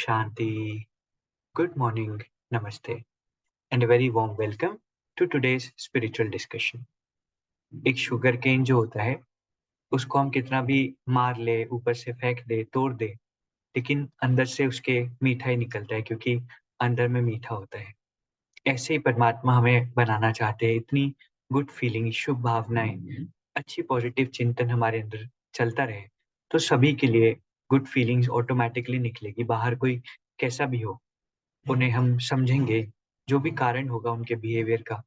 Shanti. Good morning, Namaste, and a very warm welcome to today's spiritual discussion. एक sugar cane जो होता है, उसको हम कितना भी मार ले, ऊपर से फेंक दे, तोड़ दे, लेकिन अंदर से उसके मीठा ही निकलता है क्योंकि अंदर में मीठा होता है। ऐसे ही परमात्मा हमें बनाना चाहते हैं, इतनी गुड फीलिंग, शुभ भावनाएं, अच्छी पॉजिटिव चिंतन हमारे अंदर चलता रहे, तो सभी के लिए गुड फीलिंग्स ऑटोमेटिकली निकलेगी। बाहर कोई कैसा भी हो, उन्हें हम समझेंगे, जो भी कारण होगा उनके बिहेवियर का,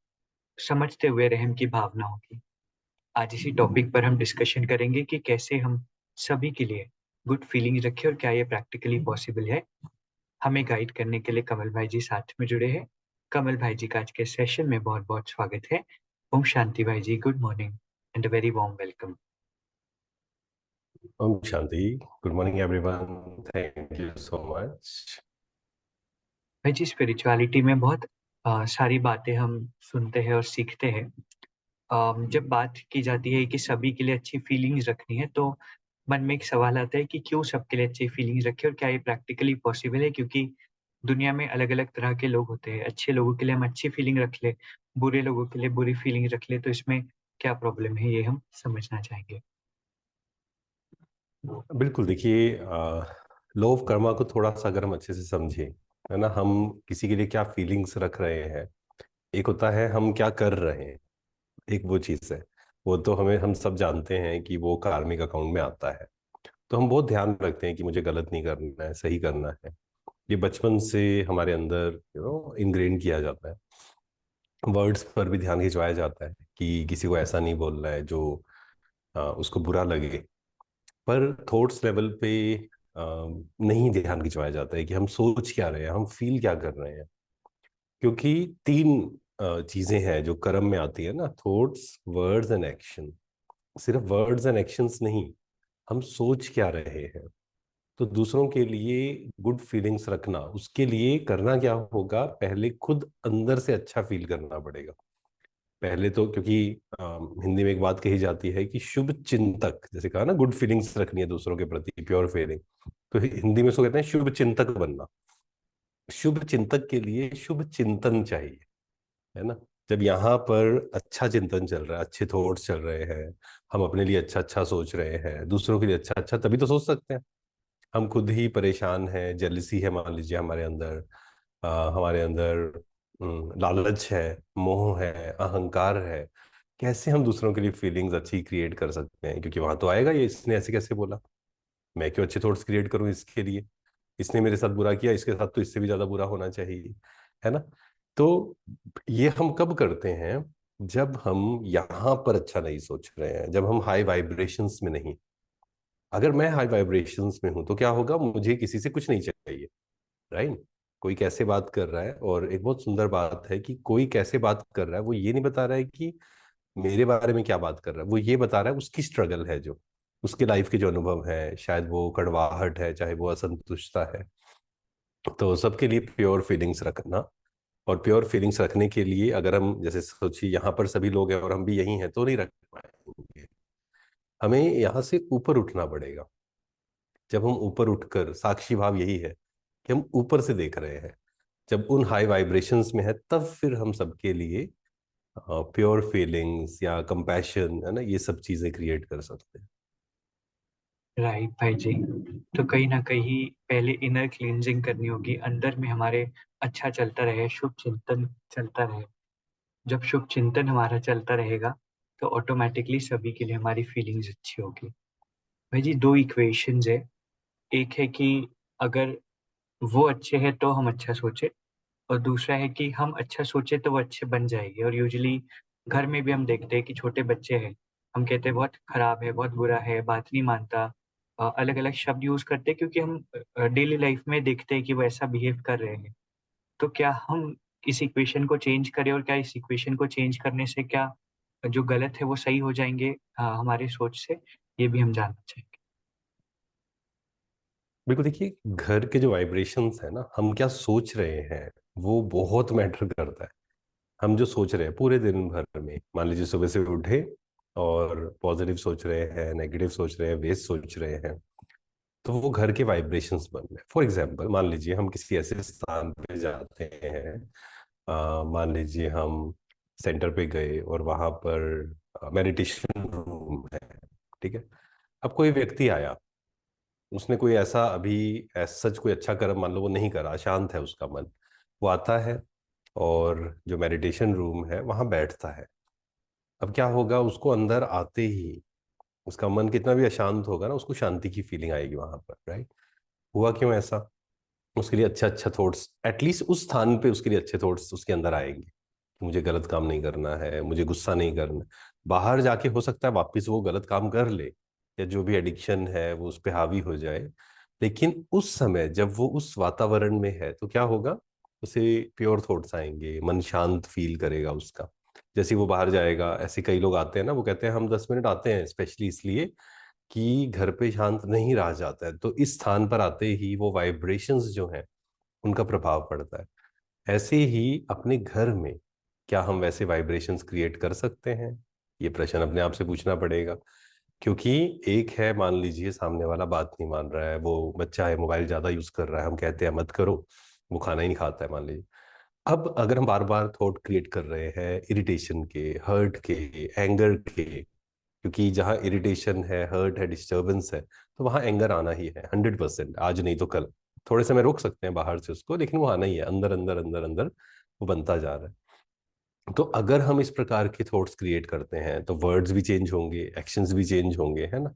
समझते हुए रहम की भावना होगी। आज इसी टॉपिक पर हम डिस्कशन करेंगे कि कैसे हम सभी के लिए गुड फीलिंग्स रखें और क्या ये प्रैक्टिकली पॉसिबल है। हमें गाइड करने के लिए कमल भाई जी साथ में जुड़े हैं। कमल भाई जी का आज के सेशन में बहुत-बहुत स्वागत है। ओम शांति भाई जी, good morning and a very warm welcome. Om Shanti. Good morning, everyone. Thank you so much. भाई जी, स्पिरिचुअलिटी में बहुत सारी बातें हम सुनते हैं और सीखते हैं। जब बात की जाती है कि सभी के लिए अच्छी फीलिंग्स रखनी है, तो मन में एक सवाल आता है कि क्यों सबके लिए अच्छी फीलिंग्स रखें और क्या ये प्रैक्टिकली पॉसिबल है? क्योंकि दुनिया में अलग-अलग तरह के लोग होते हैं। अच्छे लोगों के लिए हम अच्छी फीलिंग रख लें, बुरे लोगों के लिए बुरी फीलिंग रख लें, तो इसमें क्या प्रॉब्लम है? ये हम समझना चाहेंगे। बिल्कुल देखिए, लॉ ऑफ कर्मा को थोड़ा सा अगर हम अच्छे से समझें, है ना, हम किसी के लिए क्या फीलिंग्स रख रहे हैं। एक होता है हम क्या कर रहे हैं, एक वो चीज़ है। वो तो हम सब जानते हैं कि वो कार्मिक अकाउंट में आता है। तो हम बहुत ध्यान रखते हैं कि मुझे गलत नहीं करना है, सही करना है। ये बचपन से हमारे अंदर इनग्रेन किया जाता है। वर्ड्स पर भी ध्यान खिंचवाया जाता है कि किसी को ऐसा नहीं बोलना है जो उसको बुरा लगे। पर थॉट्स लेवल पे नहीं ध्यान खिंचवाया जाता है कि हम सोच क्या रहे हैं, हम फील क्या कर रहे हैं। क्योंकि तीन चीजें हैं जो कर्म में आती है ना, थॉट्स, वर्ड्स एंड एक्शन। सिर्फ वर्ड्स एंड एक्शंस नहीं, हम सोच क्या रहे हैं। तो दूसरों के लिए गुड फीलिंग्स रखना, उसके लिए करना क्या होगा, पहले खुद अंदर से अच्छा फील करना पड़ेगा। पहले तो क्योंकि हिंदी में एक बात कही जाती है कि शुभ चिंतक, जैसे कहा ना, गुड फीलिंग्स रखनी है दूसरों के प्रति, प्योर फीलिंग। तो हिंदी में उसको कहते हैं शुभ चिंतक बनना। शुभ चिंतक के लिए शुभ चिंतन चाहिए, है ना। जब यहाँ पर अच्छा चिंतन चल रहा है, अच्छे थॉट्स चल रहे हैं, हम अपने लिए अच्छा अच्छा सोच रहे हैं, दूसरों के लिए अच्छा अच्छा, तभी तो सोच सकते हैं। हम खुद ही परेशान हैं, जेलसी है मान लीजिए हमारे अंदर, हमारे अंदर लालच है, मोह है, अहंकार है। कैसे हम दूसरों के लिए फीलिंग्स अच्छी क्रिएट कर सकते हैं? क्योंकि वहां तो आएगा ये, इसने ऐसे कैसे बोला, मैं क्यों अच्छे थॉट्स क्रिएट करूं इसके लिए, इसने मेरे साथ बुरा किया, इसके साथ तो इससे भी ज्यादा बुरा होना चाहिए, है ना। तो ये हम कब करते हैं? जब हम यहाँ पर अच्छा नहीं सोच रहे हैं, जब हम हाई वाइब्रेशंस में नहीं। अगर मैं हाई वाइब्रेशंस में हूं तो क्या होगा, मुझे किसी से कुछ नहीं चाहिए, राइट। कोई कैसे बात कर रहा है, और एक बहुत सुंदर बात है कि कोई कैसे बात कर रहा है, वो ये नहीं बता रहा है कि मेरे बारे में क्या बात कर रहा है, वो ये बता रहा है उसकी स्ट्रगल है, जो उसके लाइफ के जो अनुभव है, शायद वो कड़वाहट है, चाहे वो असंतुष्टता है। तो सबके लिए प्योर फीलिंग्स रखना। और प्योर फीलिंग्स रखने के लिए अगर हम जैसे सोचिए यहाँ पर सभी लोग हैं और हम भी यही हैं, तो नहीं रख पाएंगे। हमें यहाँ से ऊपर उठना पड़ेगा। जब हम ऊपर उठकर, साक्षी भाव यही है कि हम ऊपर से देख रहे हैं, जब उन हाई वाइब्रेशंस में है, तब फिर हम सबके लिए प्योर फीलिंग्स या कंपैशन, है ना, ये सब चीजें क्रिएट कर सकते हैं। राइट भाई जी। तो कहीं न कहीं पहले इनर क्लींजिंग करनी होगी, अंदर में हमारे अच्छा चलता रहे, शुभ चिंतन चलता रहे। जब शुभ चिंतन हमारा चलता रहेगा, तो ऑटोमैटिकली सभी के लिए हमारी फीलिंग्स अच्छी होगी। भाई जी, 2 इक्वेशंस है। एक है कि अगर वो अच्छे हैं तो हम अच्छा सोचें, और दूसरा है कि हम अच्छा सोचे तो वो अच्छे बन जाएँगे। और यूजुअली घर में भी हम देखते हैं कि छोटे बच्चे हैं, हम कहते हैं बहुत खराब है, बहुत बुरा है, बात नहीं मानता। अलग-अलग शब्द यूज़ करते हैं क्योंकि हम डेली लाइफ में देखते हैं कि वो ऐसा बिहेव कर रहे हैं। तो क्या हम इस इक्वेशन को चेंज करें, और क्या इस इक्वेशन को चेंज करने से क्या जो गलत है वो सही हो जाएँगे हमारी सोच से? ये भी हम जानना चाहेंगे। बिल्कुल देखिए, घर के जो वाइब्रेशंस है ना, हम क्या सोच रहे हैं, वो बहुत मैटर करता है। हम जो सोच रहे हैं पूरे दिन भर में, मान लीजिए सुबह से उठे और पॉजिटिव सोच रहे हैं, नेगेटिव सोच रहे हैं, वेस्ट सोच रहे हैं, तो वो घर के वाइब्रेशंस बन रहे हैं। फॉर एग्जाम्पल मान लीजिए हम किसी ऐसे स्थान पे जाते हैं, मान लीजिए हम सेंटर पे गए और वहां पर मेडिटेशन रूम है, ठीक है। अब कोई व्यक्ति आया, उसने कोई ऐसा अभी सच कोई अच्छा कर्म मान लो वो नहीं करा, शांत है उसका मन, वो आता है और जो मेडिटेशन रूम है वहां बैठता है। अब क्या होगा, उसको अंदर आते ही उसका मन कितना भी अशांत होगा ना, उसको शांति की फीलिंग आएगी वहां पर, राइट। हुआ क्यों ऐसा? उसके लिए अच्छे अच्छा थॉट्स, एटलीस्ट उस स्थान पे उसके लिए अच्छे थॉट्स उसके अंदर आएंगे कि मुझे गलत काम नहीं करना है, मुझे गुस्सा नहीं करना। बाहर जाके हो सकता है वापस वो गलत काम कर ले, या जो भी एडिक्शन है वो उस पर हावी हो जाए। लेकिन उस समय जब वो उस वातावरण में है तो क्या होगा, उसे प्योर थॉट्स आएंगे, मन शांत फील करेगा उसका। जैसे ही वो बाहर जाएगा, ऐसे कई लोग आते हैं ना, वो कहते हैं हम 10 मिनट आते हैं स्पेशली इसलिए कि घर पे शांत नहीं रहा जाता है, तो इस स्थान पर आते ही वो वाइब्रेशंस जो हैं उनका प्रभाव पड़ता है। ऐसे ही अपने घर में क्या हम वैसे वाइब्रेशंस क्रिएट कर सकते हैं? ये प्रश्न अपने आप से पूछना पड़ेगा। क्योंकि एक है, मान लीजिए सामने वाला बात नहीं मान रहा है, वो बच्चा है मोबाइल ज्यादा यूज कर रहा है, हम कहते हैं मत करो, वो खाना ही नहीं खाता है मान लीजिए। अब अगर हम बार बार थॉट क्रिएट कर रहे हैं इरिटेशन के, हर्ट के, एंगर के, क्योंकि जहाँ इरिटेशन है, हर्ट है, डिस्टर्बेंस है, तो वहाँ एंगर आना ही है 100%, आज नहीं तो कल। थोड़े समय रोक सकते हैं बाहर से उसको, लेकिन वो आना ही है, अंदर अंदर अंदर अंदर वो बनता जा रहा है। तो अगर हम इस प्रकार के थॉट्स क्रिएट करते हैं तो वर्ड्स भी चेंज होंगे, एक्शंस भी चेंज होंगे, है ना।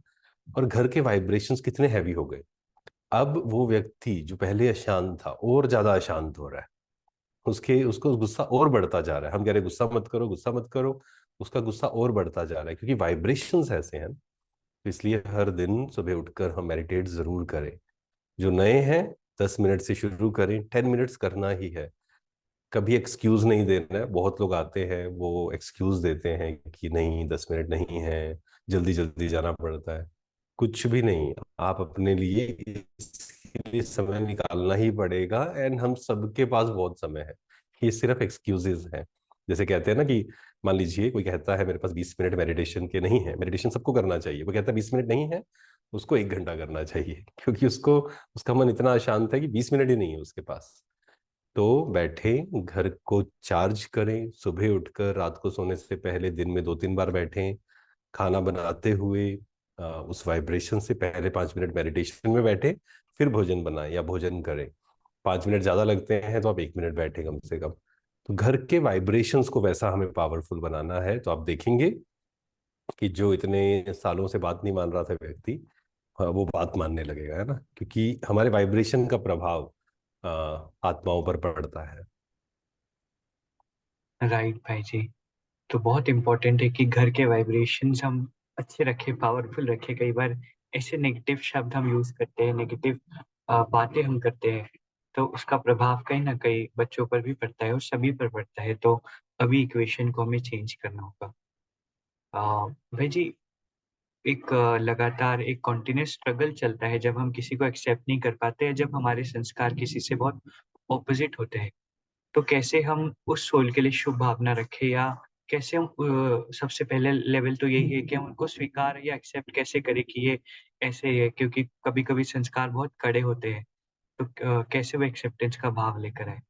और घर के वाइब्रेशंस कितने हैवी हो गए। अब वो व्यक्ति जो पहले अशांत था और ज्यादा अशांत हो रहा है, उसके उसको गुस्सा और बढ़ता जा रहा है। हम कह रहे हैं गुस्सा मत करो, गुस्सा मत करो, उसका गुस्सा और बढ़ता जा रहा है, क्योंकि वाइब्रेशंस ऐसे हैं। तो इसलिए हर दिन सुबह उठकर हम मेडिटेट जरूर करें। जो नए हैं 10 मिनट से शुरू करें, 10 मिनट्स करना ही है। कभी एक्सक्यूज नहीं देना है। बहुत लोग आते हैं वो एक्सक्यूज देते हैं कि नहीं 10 मिनट नहीं है, जल्दी जल्दी जाना पड़ता है। कुछ भी नहीं, आप अपने लिए इसके लिए समय निकालना ही पड़ेगा, एंड हम सबके पास बहुत समय है। ये सिर्फ एक्सक्यूजेज हैं। जैसे कहते हैं ना कि मान लीजिए कोई कहता है मेरे पास 20 मिनट मेडिटेशन के नहीं है, मेडिटेशन सबको करना चाहिए, वो कहता है 20 मिनट नहीं है, उसको 1 घंटा करना चाहिए क्योंकि उसको उसका मन इतना अशांत है कि 20 मिनट ही नहीं है उसके पास। तो बैठे, घर को चार्ज करें, सुबह उठकर रात को सोने से पहले दिन में 2-3 बार बैठें। खाना बनाते हुए उस वाइब्रेशन से पहले 5 मिनट मेडिटेशन में बैठे, फिर भोजन बनाएं या भोजन करें। 5 मिनट ज्यादा लगते हैं तो आप 1 मिनट बैठे कम से कम। तो घर के वाइब्रेशंस को वैसा हमें पावरफुल बनाना है, तो आप देखेंगे कि जो इतने सालों से बात नहीं मान रहा था व्यक्ति, वो बात मानने लगेगा, है ना। क्योंकि हमारे वाइब्रेशन का प्रभाव अ, आत्माओं पर पड़ता है। राइट भाई जी। तो बहुत इम्पोर्टेंट है कि घर के वाइब्रेशंस हम अच्छे रखें, पावरफुल रखें। कई बार ऐसे नेगेटिव शब्द हम यूज करते हैं, नेगेटिव बातें हम करते हैं, तो उसका प्रभाव कहीं ना कहीं बच्चों पर भी पड़ता है और सभी पर पड़ता है। तो अभी इक्वेशन को हमें चेंज करना होगा। भाई जी, एक लगातार एक कॉन्टिन्यूस स्ट्रगल चलता है जब हम किसी को एक्सेप्ट नहीं कर पाते हैं, जब हमारे संस्कार किसी से बहुत ऑपोजिट होते हैं। तो कैसे हम उस सोल के लिए शुभ भावना रखें, या कैसे हम सबसे पहले लेवल तो यही है कि हम उनको स्वीकार या एक्सेप्ट कैसे करें कि ये ऐसे ही है, क्योंकि कभी-कभी संस्कार बहुत कड़े होते हैं। तो कैसे वो एक्सेप्टेंस का भाव लेकर आए?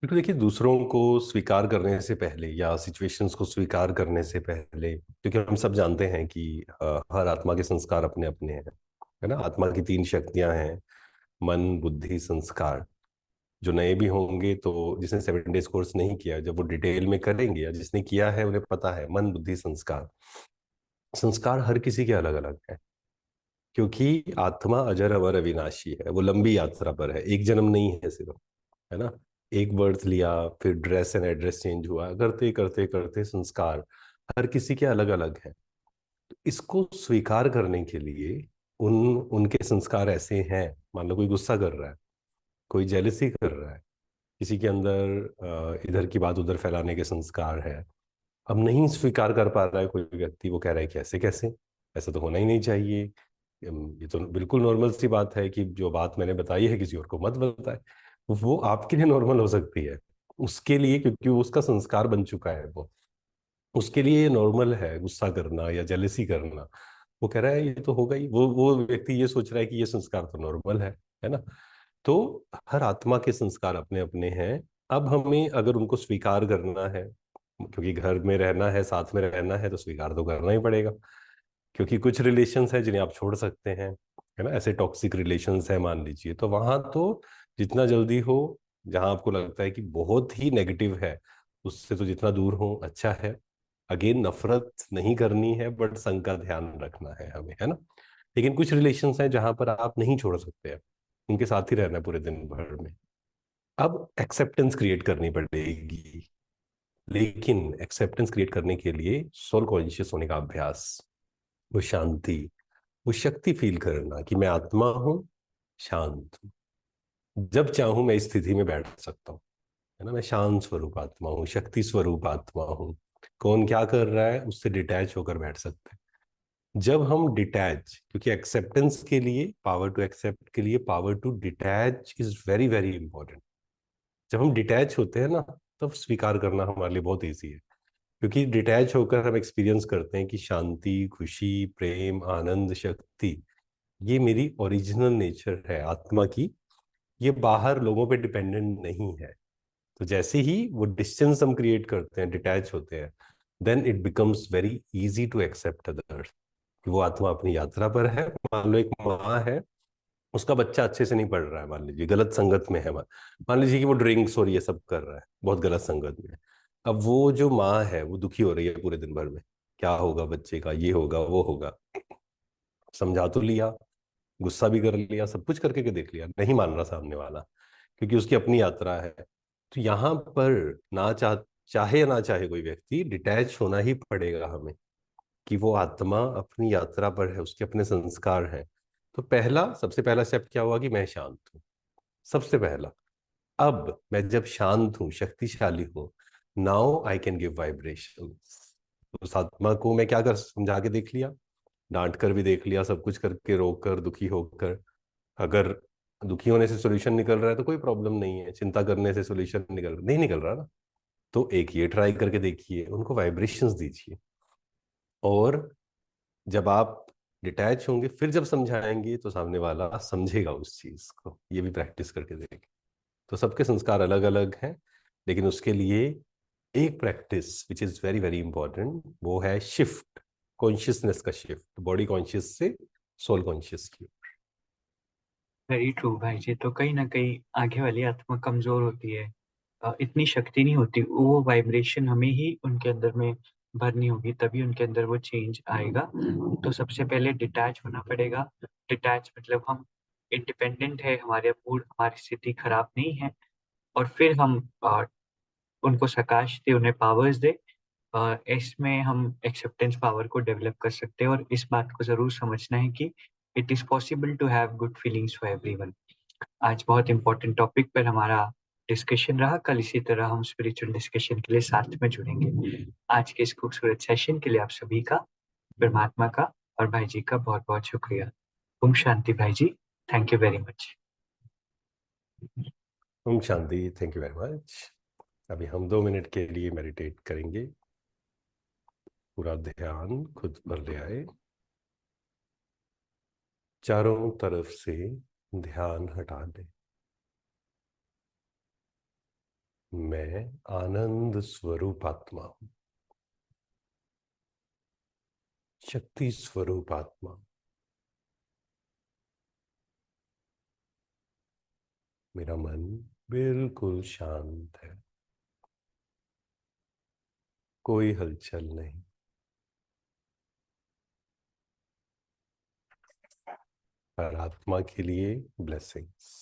बिल्कुल, देखिए दूसरों को स्वीकार करने से पहले या सिचुएशंस को स्वीकार करने से पहले, क्योंकि हम सब जानते हैं कि हर आत्मा के संस्कार अपने अपने हैं, है ना। आत्मा की 3 शक्तियां हैं, मन, बुद्धि, संस्कार। जो नए भी होंगे तो जिसने 7 डेज कोर्स नहीं किया, जब वो डिटेल में करेंगे, या जिसने किया है उन्हें पता है मन, बुद्धि, संस्कार। संस्कार हर किसी के अलग अलग है, क्योंकि आत्मा अजर अमर अविनाशी है, वो लंबी यात्रा पर है, एक जन्म नहीं है सिर्फ, है ना। एक बर्थ लिया, फिर ड्रेस एंड एड्रेस चेंज हुआ, करते करते करते संस्कार हर किसी के अलग अलग है। तो इसको स्वीकार करने के लिए उन उनके संस्कार ऐसे हैं। मान लो कोई गुस्सा कर रहा है, कोई जेलसी कर रहा है, किसी के अंदर इधर की बात उधर फैलाने के संस्कार है। अब नहीं स्वीकार कर पा रहा है कोई व्यक्ति, वो कह रहा है कि ऐसे कैसे, ऐसा तो होना ही नहीं चाहिए। ये तो बिल्कुल नॉर्मल सी बात है कि जो बात मैंने बताई है किसी और को मत बताए। वो आपके लिए नॉर्मल हो सकती है, उसके लिए, क्योंकि वो उसका संस्कार बन चुका है, वो उसके लिए ये नॉर्मल है गुस्सा करना या जेलसी करना। वो कह रहा है ये तो होगा ही, वो व्यक्ति ये सोच रहा है कि ये संस्कार तो नॉर्मल है ना। तो हर आत्मा के संस्कार अपने अपने हैं। अब हमें अगर उनको स्वीकार करना है, क्योंकि घर में रहना है, साथ में रहना है, तो स्वीकार तो करना ही पड़ेगा। क्योंकि कुछ रिलेशंस हैं जिन्हें आप छोड़ सकते हैं, है ना। ऐसे टॉक्सिक रिलेशंस है मान लीजिए, तो वहां तो जितना जल्दी हो, जहां आपको लगता है कि बहुत ही नेगेटिव है, उससे तो जितना दूर हो अच्छा है। अगेन नफरत नहीं करनी है, बट संग का ध्यान रखना है हमें, है ना। लेकिन कुछ रिलेशंस हैं जहां पर आप नहीं छोड़ सकते हैं, उनके साथ ही रहना है पूरे दिन भर में। अब एक्सेप्टेंस क्रिएट करनी पड़ेगी। लेकिन एक्सेप्टेंस क्रिएट करने के लिए सोल कॉन्शियस होने का अभ्यास, वो शांति, वो शक्ति फील करना कि मैं आत्मा हूं, शांत हूं, जब चाहूं मैं इस स्थिति में बैठ सकता हूँ, है ना। मैं शांत स्वरूप आत्मा हूँ, शक्ति स्वरूप आत्मा हूँ। कौन क्या कर रहा है उससे डिटैच होकर बैठ सकते हैं। जब हम डिटैच, क्योंकि एक्सेप्टेंस के लिए, पावर टू एक्सेप्ट के लिए, power to detach is very very important. जब हम डिटैच होते हैं ना, तब स्वीकार करना हमारे लिए बहुत ईजी है। क्योंकि डिटैच होकर हम एक्सपीरियंस करते हैं कि शांति, खुशी, प्रेम, आनंद, शक्ति, ये मेरी ओरिजिनल नेचर है आत्मा की। ये बाहर लोगों पे डिपेंडेंट नहीं है। तो जैसे ही वो डिस्टेंस हम क्रिएट करते हैं, डिटैच होते हैं, then it becomes very easy to accept others. कि वो आत्मा अपनी यात्रा पर है। मान लो एक माँ है, उसका बच्चा अच्छे से नहीं पढ़ रहा है, मान लीजिए गलत संगत में है, मान लीजिए कि वो ड्रिंक्स और ये सब कर रहा है, बहुत गलत संगत में है। अब वो जो माँ है वो दुखी हो रही है पूरे दिन भर में, क्या होगा बच्चे का, ये होगा वो होगा। समझा तो लिया, गुस्सा भी कर लिया, सब कुछ करके के देख लिया, नहीं मान रहा सामने वाला, क्योंकि उसकी अपनी यात्रा है। तो यहाँ पर ना चाहे या ना चाहे कोई व्यक्ति, डिटैच होना ही पड़ेगा हमें। कि वो आत्मा अपनी यात्रा पर है, उसके अपने संस्कार हैं। तो सबसे पहला स्टेप क्या हुआ कि मैं शांत हूँ, सबसे पहला। अब मैं जब शांत हूँ, शक्तिशाली हूँ, now I can give vibration. उस आत्मा को मैं क्या कर समझा के देख लिया, डांट कर भी देख लिया, सब कुछ करके, रोक कर, दुखी होकर। अगर दुखी होने से सोल्यूशन निकल रहा है तो कोई प्रॉब्लम नहीं है, चिंता करने से सोल्यूशन नहीं निकल रहा ना, तो एक ये ट्राई करके देखिए, उनको वाइब्रेशंस दीजिए। और जब आप डिटैच होंगे, फिर जब समझाएंगे तो सामने वाला समझेगा उस चीज को। ये भी प्रैक्टिस करके देखें। तो सबके संस्कार अलग अलग हैं, लेकिन उसके लिए एक practice which is very very important, वो है शिफ्ट, कॉन्शियसनेस का शिफ्ट, बॉडी कॉन्शियस से सोल कॉन्शियस की। वेरी ट्रू भाई जी। तो कहीं ना कहीं आगे वाली आत्मा कमजोर होती है, इतनी शक्ति नहीं होती, वो वाइब्रेशन हमें ही उनके अंदर में भरनी होगी, तभी उनके अंदर वो चेंज आएगा। तो सबसे पहले डिटैच होना पड़ेगा। डिटैच मतलब हम इंडिपेंडेंट है, हमारे मूड, हमारी स्थिति खराब नहीं है। और फिर हम उनको सकाश दे, उन्हें पावर्स दे। इसमें हम एक्सेप्टेंस पावर को डेवलप कर सकते हैं, और इस बात को ज़रूर समझना है कि it is possible to have good feelings for everyone. आज बहुत इंपॉर्टेंट टॉपिक पर हमारा डिस्कशन रहा। कल इसी तरह हम स्पिरिचुअल डिस्कशन के लिए साथ में जुड़ेंगे। आज के इस खूबसूरत सेशन के लिए आप सभी का, परमात्मा का और भाई जी का बहुत बहुत शुक्रिया। ओम शांति भाई जी। Thank you very much. ओम शांति, थैंक यू वेरी मच। अभी हम 2 मिनट के लिए मेडिटेट करेंगे। पूरा ध्यान खुद पर ले आए, चारों तरफ से ध्यान हटा दें। मैं आनंद स्वरूप आत्मा हूं, शक्ति स्वरूप आत्मा। मेरा मन बिल्कुल शांत है, कोई हलचल नहीं। हर आत्मा के लिए ब्लेसिंग्स।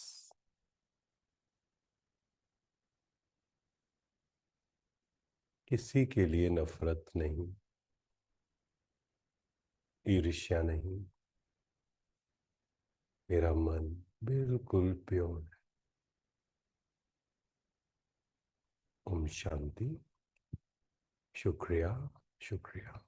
किसी के लिए नफरत नहीं, ईर्ष्या नहीं। मेरा मन बिल्कुल प्योर है। ओम शांति। शुक्रिया, शुक्रिया।